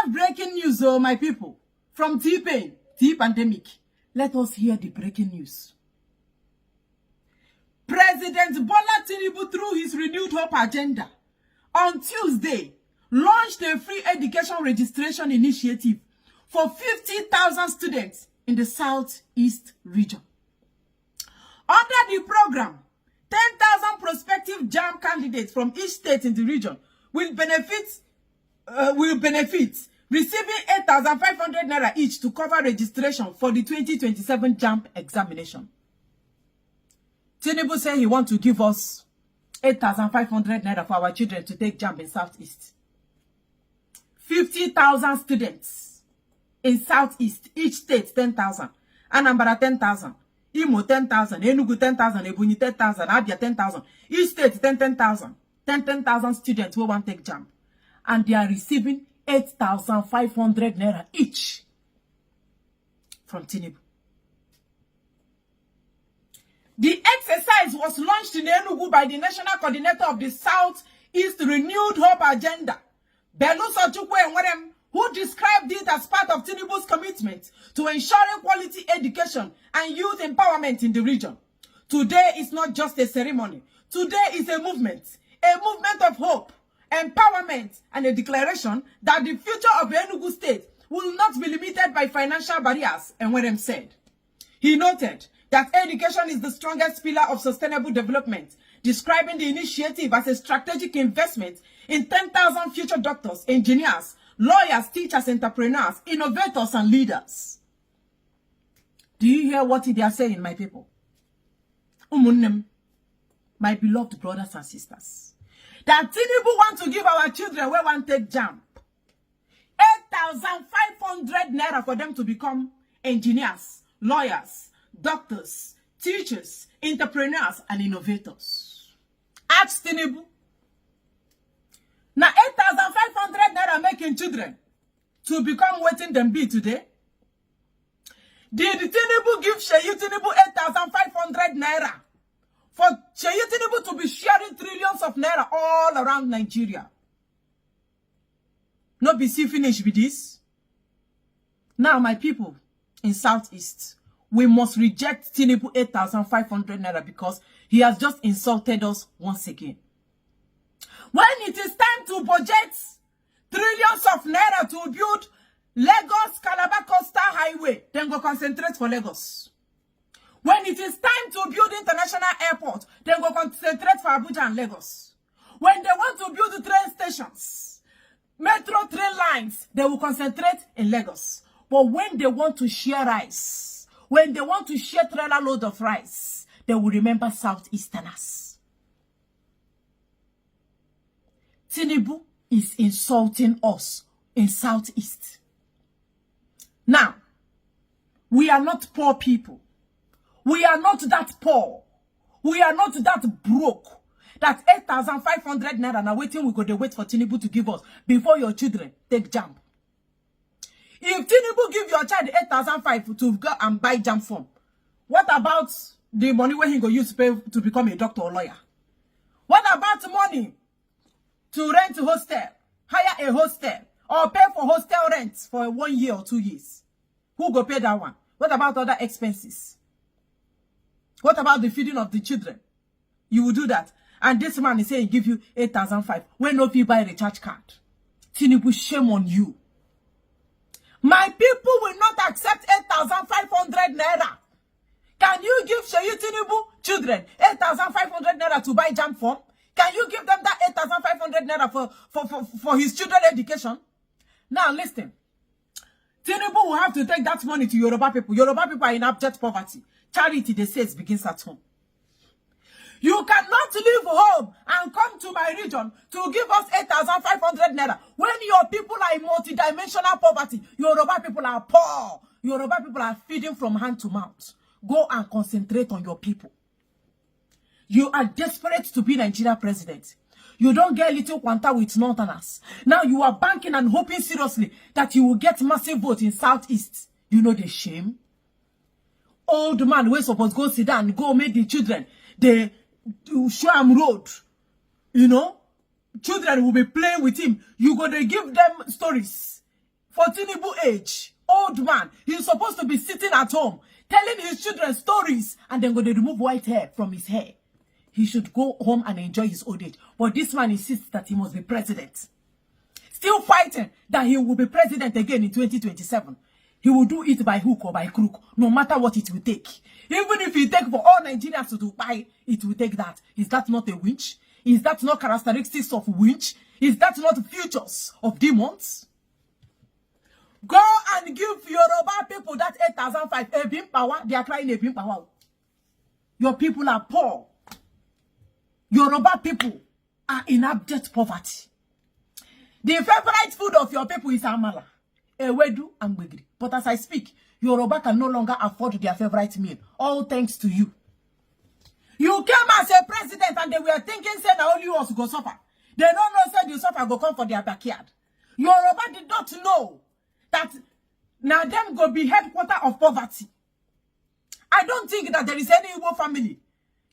have breaking news, oh my people, from T-Pain, T-Pandemic. Let us hear the breaking news. President Bola Tinubu, through his renewed hope agenda, on Tuesday, launched a free education registration initiative for 50,000 students in the Southeast region. Under the program, 10,000 prospective JAMB candidates from each state in the region will benefit, receiving 8,500 naira each to cover registration for the 2027 JAMB examination. Tinubu said he wants to give us 8,500 naira for our children to take JAMB in Southeast. 50,000 students in Southeast, each state 10,000. Anambra 10,000. Imo 10,000. Enugu 10,000. Ebonyi 10,000. Abia 10,000. Each state 10,000. 10,000 students who want to take JAMB. And they are receiving 8,500 naira each from Tinubu. The exercise was launched in Enugu by the National Coordinator of the Southeast Renewed Hope Agenda, Beluso Chukwu, who described it as part of Tinubu's commitment to ensuring quality education and youth empowerment in the region. Today is not just a ceremony. Today is a movement of hope, empowerment, and a declaration that the future of Enugu State will not be limited by financial barriers, and Werem said. He noted that education is the strongest pillar of sustainable development, describing the initiative as a strategic investment in 10,000 future doctors, engineers, lawyers, teachers, entrepreneurs, innovators, and leaders. Do you hear what they are saying, my people? Umunnem, my beloved brothers and sisters, that Tinubu wants to give our children where one take JAMB 8,500 naira for them to become engineers, lawyers, doctors, teachers, entrepreneurs, and innovators. Ask Tinubu. Now 8,500 naira making children to become what them be today. Did Tinubu give Sheyi Tinubu 8,500 naira for Sheyi Tinubu to be sharing trillions of naira all around Nigeria? No be see finish with this. Now, my people in Southeast, we must reject Tinubu 8,500 naira because he has just insulted us once again. When it is time to budget trillions of naira to build Lagos Calabar Coastal Highway, then go concentrate for Lagos. When it is time to build international airport, then go concentrate for Abuja and Lagos. When they want to build train stations, metro train lines, they will concentrate in Lagos. But when they want to share rice, when they want to share trailer load of rice, they will remember Southeasterners. Tinubu is insulting us in Southeast. Now, we are not poor people. We are not that poor. We are not that broke. That 8,500 naira now waiting, we go to wait for Tinubu to give us before your children take JAMB. If Tinubu give your child 8,500 to go and buy JAMB form, what about the money where he go use to pay to become a doctor or lawyer? What about money to rent a hostel, hire a hostel, or pay for hostel rent for 1 year or 2 years? Who go pay that one? What about other expenses? What about the feeding of the children? You will do that. And this man is saying he give you 8,500. When no people buy a recharge card. Tinubu, shame on you. My people will not accept 8,500 naira. Can you give Sheyi Tinubu children 8,500 naira to buy JAMB form? Can you give them that 8,500 naira for his children's education? Now listen. Tinubu will have to take that money to Yoruba people. Yoruba people are in abject poverty. Charity, they say, begins at home. You cannot leave home and come to my region to give us 8,500 naira when your people are in multidimensional poverty. Yoruba people are poor. Yoruba people are feeding from hand to mouth. Go and concentrate on your people. You are desperate to be Nigeria president. You don't get little quanta with Northerners. Now you are banking and hoping seriously that you will get massive vote in Southeast. You know the shame? Old man, we're supposed to go sit down and go make the children. They show him road. You know? Children will be playing with him. You go to give them stories. for Tinubu age, old man, he's supposed to be sitting at home, telling his children stories, and then go to remove white hair from his hair. He should go home and enjoy his old age. But this man insists that he must be president. Still fighting that he will be president again in 2027. He will do it by hook or by crook, no matter what it will take. Even if it take for all Nigerians to buy, it will take that. Is that not a winch? Is that not characteristics of winch? Is that not futures of demons? Go and give Yoruba people that 8,005 Ebin PAWA. They are crying Ebin PAWA. Your people are poor. Yoruba people are in abject poverty. The favorite food of your people is amala, ewedu, and gbegiri. But as I speak, Yoruba can no longer afford their favorite meal. All thanks to you. You came as a president and they were thinking, say, now only us go suffer. They don't know, say, the suffer go come for their backyard. Yoruba did not know that now them go be headquarter of poverty. I don't think that there is any Igbo family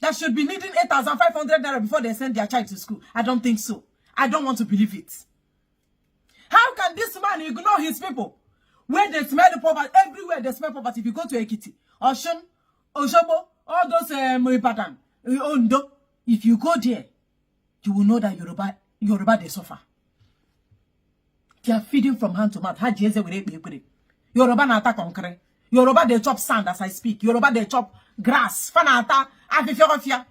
that should be needing 8,500 naira before they send their child to school. I don't think so. I don't want to believe it. How can this man ignore his people? When they smell the poverty, everywhere they smell poverty. If you go to Ekiti, Oshun, Oshobo, all those Ibadan, Ondo, if you go there, you will know that Yoruba they suffer. They are feeding from hand to mouth. Yoruba na attack on Yoruba they chop sand as I speak. Yoruba they chop grass. Fanata, afifia.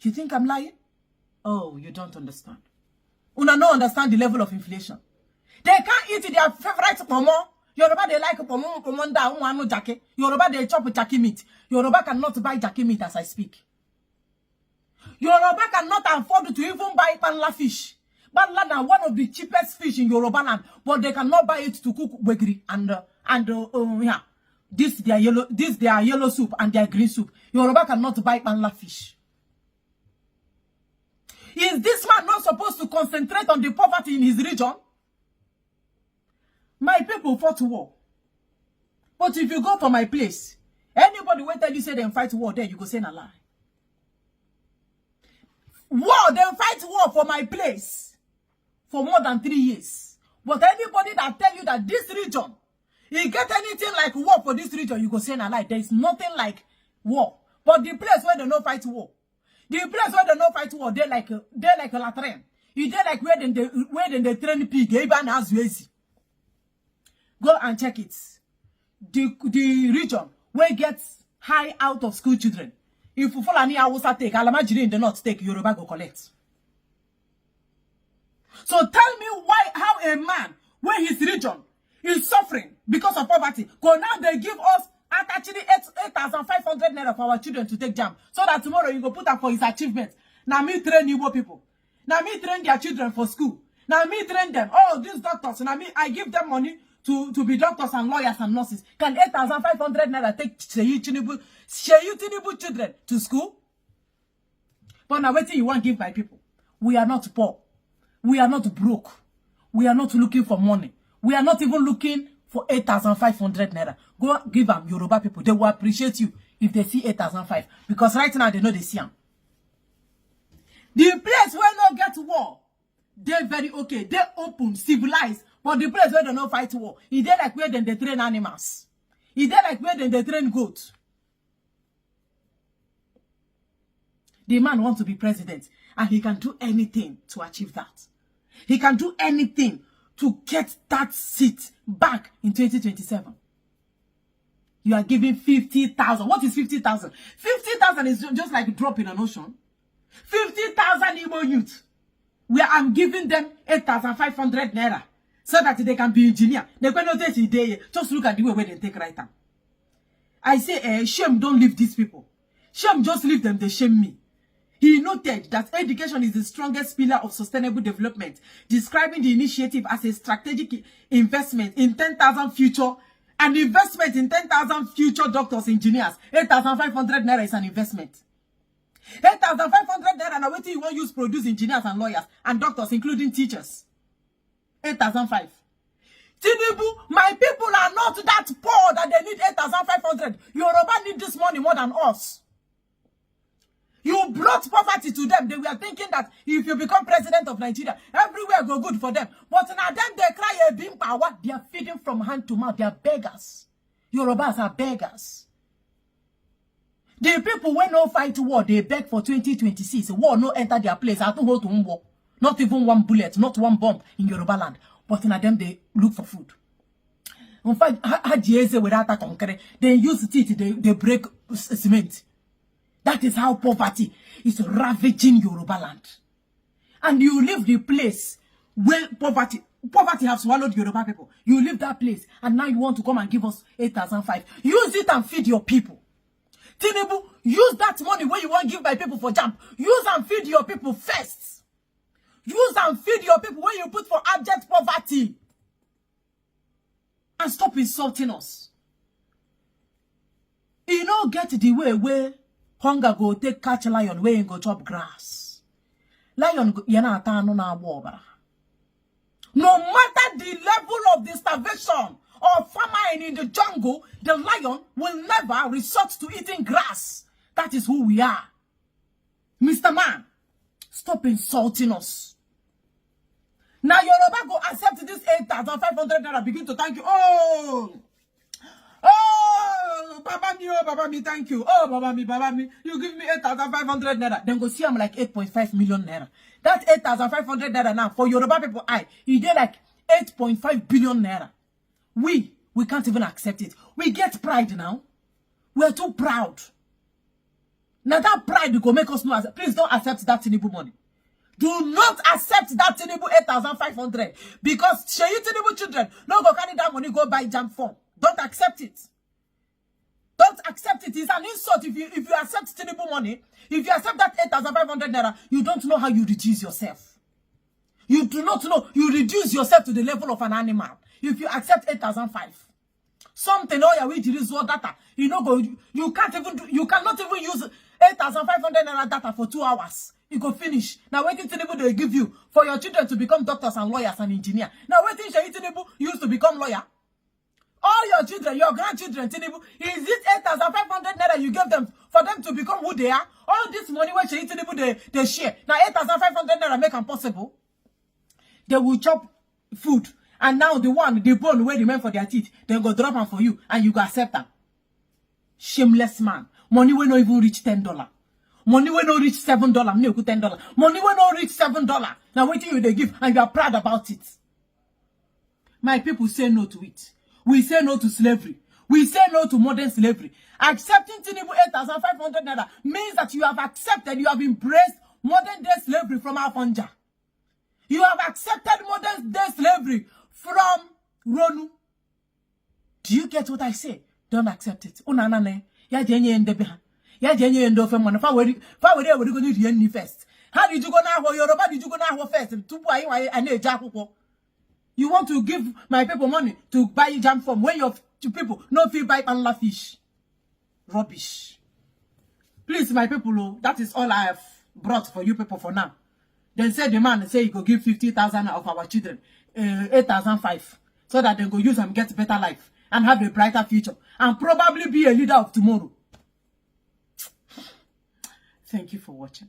You think I'm lying? Oh, you don't understand. Una no understand the level of inflation. They can't eat their favorite pomo. Yoruba they like pomo da jake. Yoruba they chop jaki meat. Yoruba cannot buy jaki meat as I speak. Yoruba cannot afford to even buy panla fish. Panla is one of the cheapest fish in Yoruba land, but they cannot buy it to cook wegri and yeah. This their yellow soup and their green soup. Yoruba cannot buy panla fish. Is this man not supposed to concentrate on the poverty in his region? My people fought war. But if you go for my place, anybody will tell you say they fight war there, you go say a lie. War, they fight war for my place for more than 3 years. But anybody that tell you that this region, you get anything like war for this region, you go say a lie. There is nothing like war. But the place where they no fight war, the place where they no fight war, they like a latrine. You they like where they train pig, even as easy. Go and check it. The region where gets high out of school children. If you follow any Hausa take, Alamajiri in the north take, Yoruba go collect. So tell me how a man where his region is suffering because of poverty, go now they give us actually 8,500 naira for our children to take jamb, so that tomorrow you go put up for his achievement. Now me train Igbo people. Now me train their children for school. Now me train them. Oh, these doctors. Now me I give them money to be doctors and lawyers and nurses. Can 8,500 naira take Sheyu Tinubu children to school? But now waiting you want to give my people. We are not poor. We are not broke. We are not looking for money. We are not even looking for 8,500 naira. Go give them Yoruba people. They will appreciate you if they see 8,500. Because right now they know they see them. The place where no get war, they very okay. They open, civilized. But the place where they no fight war, is they like where they train animals. Is they like where they train goats. The man wants to be president, and he can do anything to achieve that. He can do anything to get that seat back in 2027. You are giving 50,000. What is 50,000? 50,000 is just like a drop in an ocean. 50,000 Igbo youth, where I'm giving them 8,500 naira so that they can be engineer. They can not just look at the way they take right now. I say, shame, don't leave these people. Shame, just leave them, they shame me. He noted that education is the strongest pillar of sustainable development, describing the initiative as a strategic investment in 10,000 future, an investment in 10,000 future doctors, engineers. 8,500 naira is an investment. 8,500 naira now waiting you want use produce engineers and lawyers and doctors, including teachers. 8,500. Tinubu, my people are not that poor that they need 8,500. Yoruba need this money more than us. You brought poverty to them. They were thinking that if you become president of Nigeria, everywhere go good for them. But now them, they cry Ebin PAWA. They are feeding from hand to mouth. They are beggars. Yorubas are beggars. The people when no fight war, they beg for 2026. War no enter their place. I don't hold to war. Not even one bullet, not one bomb in Yoruba land. But now them, they look for food. In fact, without conquer, they use teeth, they break cement. That is how poverty is ravaging Yoruba land. And you leave the place where poverty has swallowed Yoruba people. You leave that place and now you want to come and give us 8,500. Use it and feed your people. Tinubu, use that money where you want to give by people for jamb. Use and feed your people first. Use and feed your people where you put for abject poverty. And stop insulting us. You know, get the way where hunger go take catch lion where you go chop grass. Lion yana atano na wobara. No matter the level of the starvation or famine in the jungle, the lion will never resort to eating grass. That is who we are. Mr. Man, stop insulting us. Now Yoruba go accept this 8,500 naira, begin to thank you. Oh, Baba me, thank you. Oh, Baba me, you give me 8,500 naira. Then go see I'm like 8.5 million naira. That 8,500 naira now, for Yoruba people, he did like 8.5 billion naira. We can't even accept it. We get pride now. We're too proud. Now that pride will make us know. Please don't accept that Tinubu money. Do not accept that Tinubu 8,500 because Sheyi Tinubu children no go carry that money go buy jamb form. Don't accept it. Don't accept it. It's an insult if you accept Tinubu money. If you accept that 8,500 naira, you don't know how you reduce yourself. You do not know. You reduce yourself to the level of an animal. If you accept 8,500. Something oh yeah, we use your data. You cannot even use 8,500 naira data for 2 hours. You go finish. Now waiting Tinubu they give you for your children to become doctors and lawyers and engineers. Now waiting Sheyi Tinubu used to become lawyer. All your children, your grandchildren, Tinubu, is it 8,500 naira you give them for them to become who they are? All this money when Sheyi Tinubu they share. Now 8,500 naira make them possible. They will chop food. And now the bone where they meant for their teeth, they go drop them for you and you go accept them. Shameless man. Money will not even reach $10. Money will not reach $7. No, $10. Money will not reach $7. Now waiting you they give and you are proud about it. My people say no to it. We say no to slavery. We say no to modern slavery. Accepting Tinubu 8,500 naira means that you have accepted, you have embraced modern day slavery from AFONJA. You have accepted modern day slavery from Ronu. Do you get what I say? Don't accept it. Ya jenye endebeha. Ya jenye endofe mwana. Fa weri go need yen first. How did you go now? Yoruba did you go now first? You want to give my people money to buy jamb from when your people no feel buy panla fish. Rubbish. Please, my people, that is all I have brought for you people for now. Then said the man say he go give 50,000 of our children, 8,500, so that they go use and get better life and have a brighter future and probably be a leader of tomorrow. Thank you for watching.